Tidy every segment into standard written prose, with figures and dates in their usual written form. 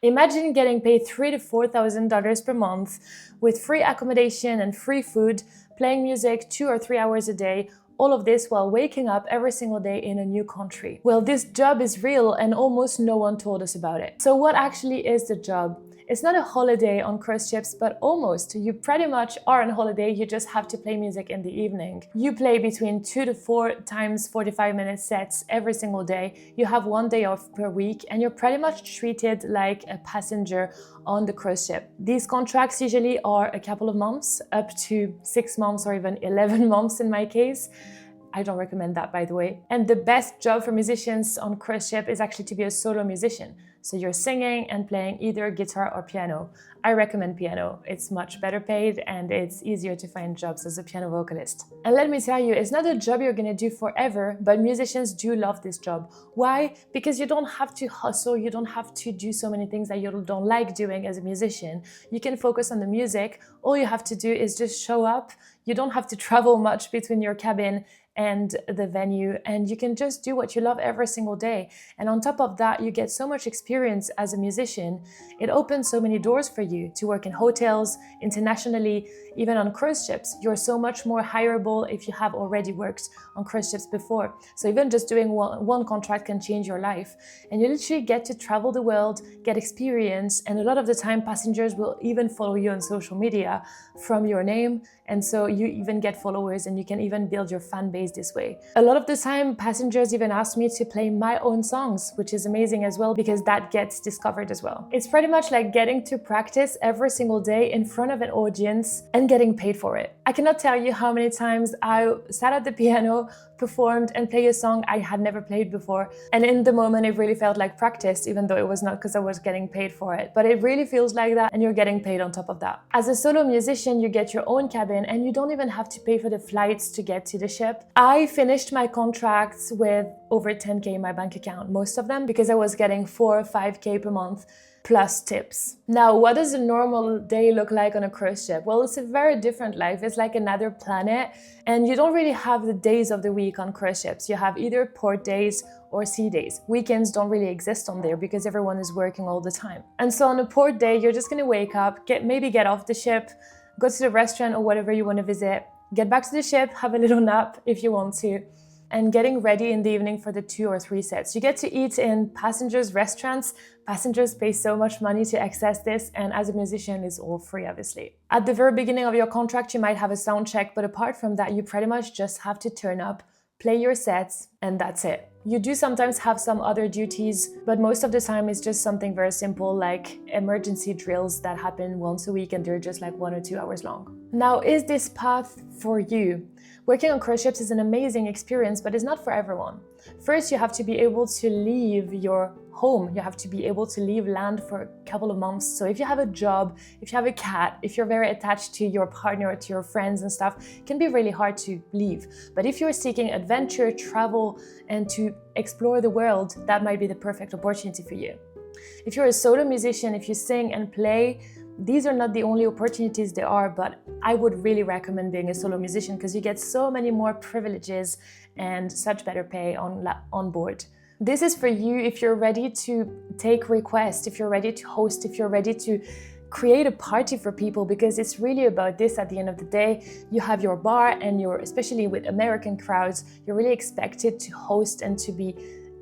Imagine getting paid $3,000 to $4,000 per month with free accommodation and free food, playing music 2 or 3 hours a day, all of this while waking up every single day in a new country. Well, this job is real and almost no one told us about it. So what actually is the job? It's not a holiday on cruise ships, but almost. You pretty much are on holiday, you just have to play music in the evening. You play between 2 to 4 times 45-minute sets every single day. You have 1 day off per week, and you're pretty much treated like a passenger on the cruise ship. These contracts usually are a couple of months, up to 6 months or even 11 months in my case. I don't recommend that, by the way. And the best job for musicians on cruise ship is actually to be a solo musician. So you're singing and playing either guitar or piano. I recommend piano. It's much better paid and it's easier to find jobs as a piano vocalist. And let me tell you, it's not a job you're gonna do forever, but musicians do love this job. Why? Because you don't have to hustle, you don't have to do so many things that you don't like doing as a musician. You can focus on the music. All you have to do is just show up. You don't have to travel much between your cabin and the venue, and you can just do what you love every single day. And on top of that, you get so much experience as a musician. It opens so many doors for you to work in hotels, internationally, even on cruise ships. You're so much more hireable if you have already worked on cruise ships before. So even just doing one contract can change your life. And you literally get to travel the world, get experience, and a lot of the time passengers will even follow you on social media from your name. And so you even get followers and you can even build your fan base this way. A lot of the time, passengers even ask me to play my own songs, which is amazing as well because that gets discovered as well. It's pretty much like getting to practice every single day in front of an audience and getting paid for it. I cannot tell you how many times I sat at the piano, performed and played a song I had never played before. And in the moment, it really felt like practice, even though it was not because I was getting paid for it. But it really feels like that and you're getting paid on top of that. As a solo musician, you get your own cabin and you don't even have to pay for the flights to get to the ship. I finished my contracts with over 10K in my bank account, most of them, because I was getting 4 or 5K per month plus tips. Now, what does a normal day look like on a cruise ship? Well, it's a very different life. It's like another planet, and you don't really have the days of the week on cruise ships. You have either port days or sea days. Weekends don't really exist on there because everyone is working all the time. And so on a port day, you're just gonna wake up, maybe get off the ship, go to the restaurant or whatever you want to visit, get back to the ship, have a little nap if you want to, and getting ready in the evening for the 2 or 3 sets. You get to eat in passengers' restaurants. Passengers pay so much money to access this, and as a musician, it's all free, obviously. At the very beginning of your contract, you might have a sound check, but apart from that, you pretty much just have to turn up, play your sets, and that's it. You do sometimes have some other duties, but most of the time it's just something very simple like emergency drills that happen once a week and they're just like 1 or 2 hours long. Now, is this path for you? Working on cruise ships is an amazing experience, but it's not for everyone. First, you have to be able to leave your home. You have to be able to leave land for a couple of months. So if you have a job, if you have a cat, if you're very attached to your partner or to your friends and stuff, it can be really hard to leave. But if you're seeking adventure, travel, and to explore the world, that might be the perfect opportunity for you. If you're a solo musician, if you sing and play, these are not the only opportunities there are, but I would really recommend being a solo musician because you get so many more privileges and such better pay on board. This is for you if you're ready to take requests, if you're ready to host, if you're ready to create a party for people, because it's really about this at the end of the day. You have your bar and especially with American crowds, you're really expected to host and to be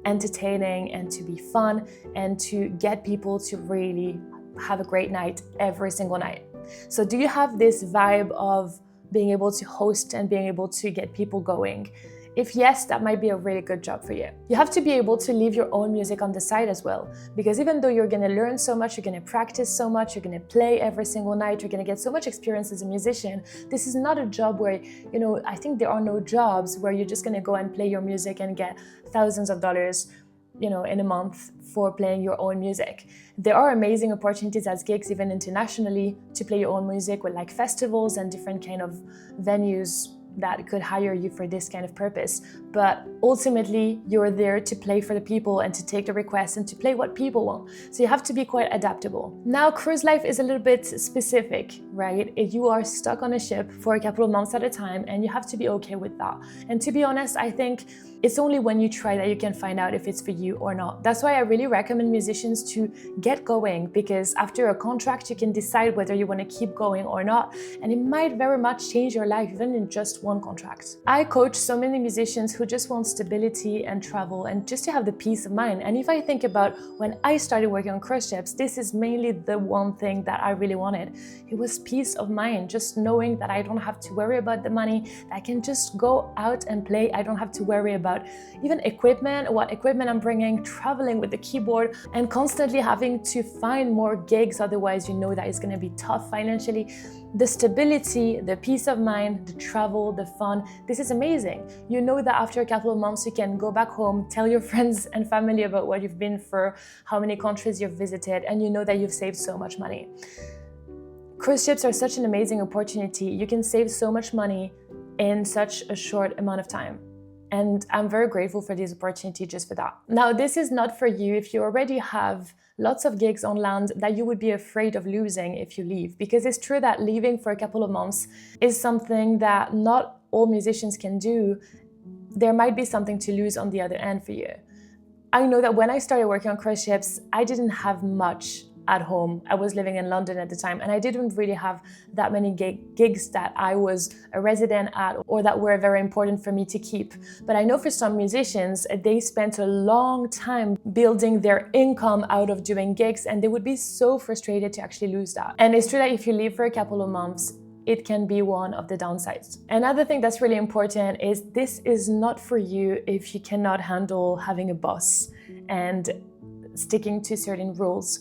entertaining and to be fun and to get people to really have a great night every single night. So do you have this vibe of being able to host and being able to get people going? If yes, that might be a really good job for you. You have to be able to leave your own music on the side as well, because even though you're gonna learn so much, you're gonna practice so much, you're gonna play every single night, you're gonna get so much experience as a musician, this is not a job where, I think there are no jobs where you're just gonna go and play your music and get thousands of dollars in a month for playing your own music. There are amazing opportunities as gigs, even internationally, to play your own music with like festivals and different kind of venues that could hire you for this kind of purpose. But ultimately, you're there to play for the people and to take the requests and to play what people want. So you have to be quite adaptable. Now, cruise life is a little bit specific, right? You are stuck on a ship for a couple of months at a time, and you have to be okay with that. And to be honest, I think it's only when you try that you can find out if it's for you or not. That's why I really recommend musicians to get going, because after a contract, you can decide whether you want to keep going or not. And it might very much change your life, even in just one contract. I coach so many musicians who just want stability and travel and just to have the peace of mind. And if I think about when I started working on cruise ships, this is mainly the one thing that I really wanted. It was peace of mind, just knowing that I don't have to worry about the money, that I can just go out and play. I don't have to worry about even equipment, what equipment I'm bringing, traveling with the keyboard, and constantly having to find more gigs. Otherwise, you know that it's going to be tough financially. The stability, the peace of mind, the travel, the fun, this is amazing. You know that after a couple of months, you can go back home, tell your friends and family about what you've been for, how many countries you've visited, and you know that you've saved so much money. Cruise ships are such an amazing opportunity. You can save so much money in such a short amount of time. And I'm very grateful for this opportunity just for that. Now, this is not for you if you already have lots of gigs on land that you would be afraid of losing if you leave. Because it's true that leaving for a couple of months is something that not all musicians can do. There might be something to lose on the other end for you. I know that when I started working on cruise ships, I didn't have much at home. I was living in London at the time, and I didn't really have that many gigs that I was a resident at or that were very important for me to keep. But I know for some musicians, they spent a long time building their income out of doing gigs, and they would be so frustrated to actually lose that. And it's true that if you leave for a couple of months, it can be one of the downsides. Another thing that's really important is this is not for you if you cannot handle having a boss and sticking to certain rules.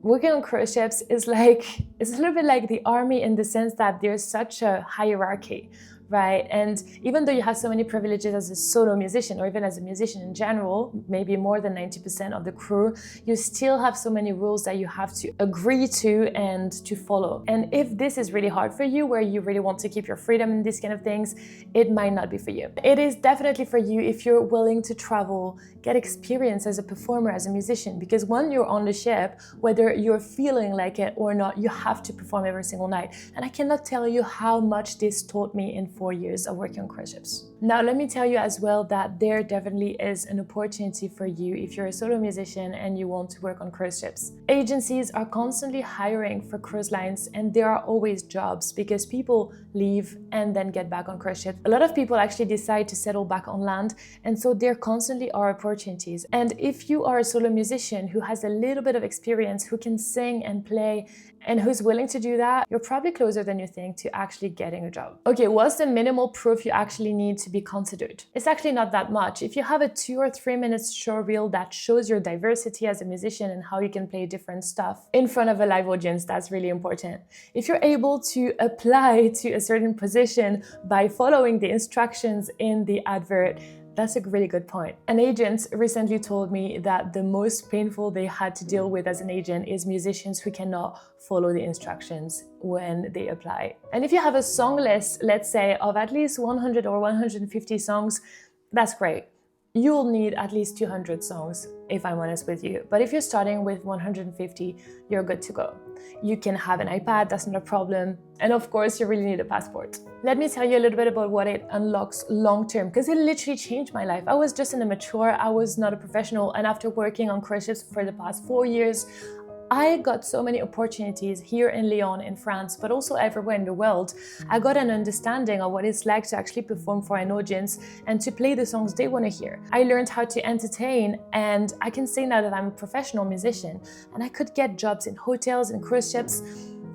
Working on cruise ships is it's a little bit like the army in the sense that there's such a hierarchy, right? And even though you have so many privileges as a solo musician or even as a musician in general, maybe more than 90% of the crew, you still have so many rules that you have to agree to and to follow. And if this is really hard for you, where you really want to keep your freedom in these kind of things, it might not be for you. It is definitely for you if you're willing to travel, get experience as a performer, as a musician, because when you're on the ship, whether you're feeling like it or not, you have to perform every single night. And I cannot tell you how much this taught me in 4 years of working on cruise ships. Now, let me tell you as well that there definitely is an opportunity for you if you're a solo musician and you want to work on cruise ships. Agencies are constantly hiring for cruise lines, and there are always jobs because people leave and then get back on cruise ships. A lot of people actually decide to settle back on land, and so there constantly are opportunities. And if you are a solo musician who has a little bit of experience, who can sing and play, and who's willing to do that, you're probably closer than you think to actually getting a job. Okay, what's the minimal proof you actually need to be considered? It's actually not that much. If you have a 2 or 3 minutes showreel that shows your diversity as a musician and how you can play different stuff in front of a live audience, that's really important. If you're able to apply to a certain position by following the instructions in the advert, that's a really good point. An agent recently told me that the most painful they had to deal with as an agent is musicians who cannot follow the instructions when they apply. And if you have a song list, let's say, of at least 100 or 150 songs, that's great. You'll need at least 200 songs, if I'm honest with you. But if you're starting with 150, you're good to go. You can have an iPad, that's not a problem. And of course, you really need a passport. Let me tell you a little bit about what it unlocks long-term, because it literally changed my life. I was just an amateur, I was not a professional. And after working on cruise ships for the past 4 years, I got so many opportunities here in Lyon, in France, but also everywhere in the world. I got an understanding of what it's like to actually perform for an audience and to play the songs they want to hear. I learned how to entertain, and I can say now that I'm a professional musician, and I could get jobs in hotels and cruise ships,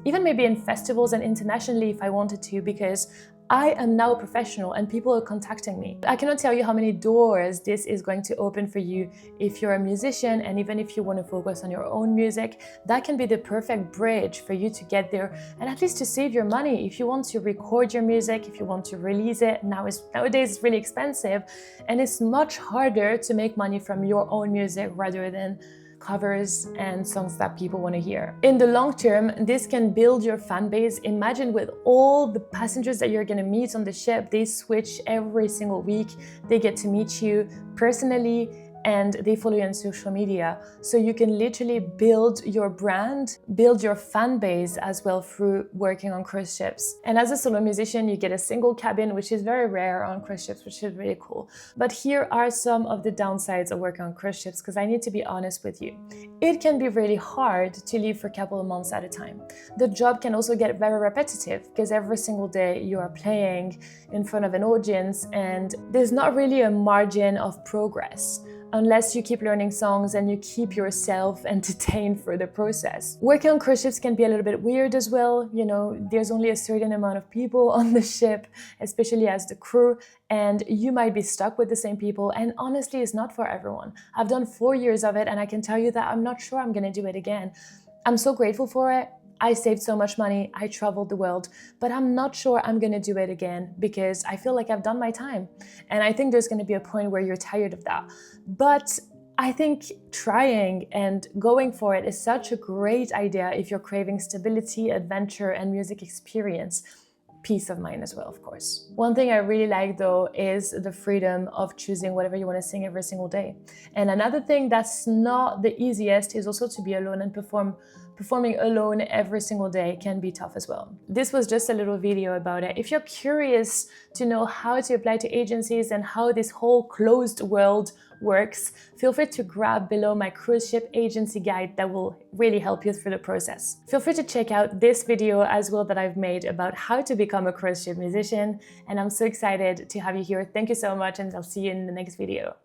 even maybe in festivals and internationally if I wanted to, because I am now a professional and people are contacting me. I cannot tell you how many doors this is going to open for you if you're a musician, and even if you want to focus on your own music, that can be the perfect bridge for you to get there and at least to save your money. If you want to record your music, if you want to release it, nowadays it's really expensive and it's much harder to make money from your own music rather than covers and songs that people want to hear. In the long term, this can build your fan base. Imagine with all the passengers that you're going to meet on the ship, they switch every single week. They get to meet you personally and they follow you on social media. So you can literally build your brand, build your fan base as well through working on cruise ships. And as a solo musician, you get a single cabin, which is very rare on cruise ships, which is really cool. But here are some of the downsides of working on cruise ships, because I need to be honest with you. It can be really hard to leave for a couple of months at a time. The job can also get very repetitive because every single day you are playing in front of an audience and there's not really a margin of progress unless you keep learning songs and you keep yourself entertained for the process. Working on cruise ships can be a little bit weird as well. You know, there's only a certain amount of people on the ship, especially as the crew, and you might be stuck with the same people. And honestly, it's not for everyone. I've done 4 years of it and I can tell you that I'm not sure I'm gonna do it again. I'm so grateful for it. I saved so much money, I traveled the world, but I'm not sure I'm gonna do it again because I feel like I've done my time. And I think there's gonna be a point where you're tired of that. But I think trying and going for it is such a great idea if you're craving stability, adventure, and music experience. Peace of mind as well, of course. One thing I really like though is the freedom of choosing whatever you want to sing every single day. And another thing that's not the easiest is also to be alone and performing alone every single day can be tough as well. This was just a little video about it. If you're curious to know how to apply to agencies and how this whole closed world works, feel free to grab below my cruise ship agency guide that will really help you through the process. Feel free to check out this video as well that I've made about how to become a cruise ship musician, and I'm so excited to have you here. Thank you so much, and I'll see you in the next video.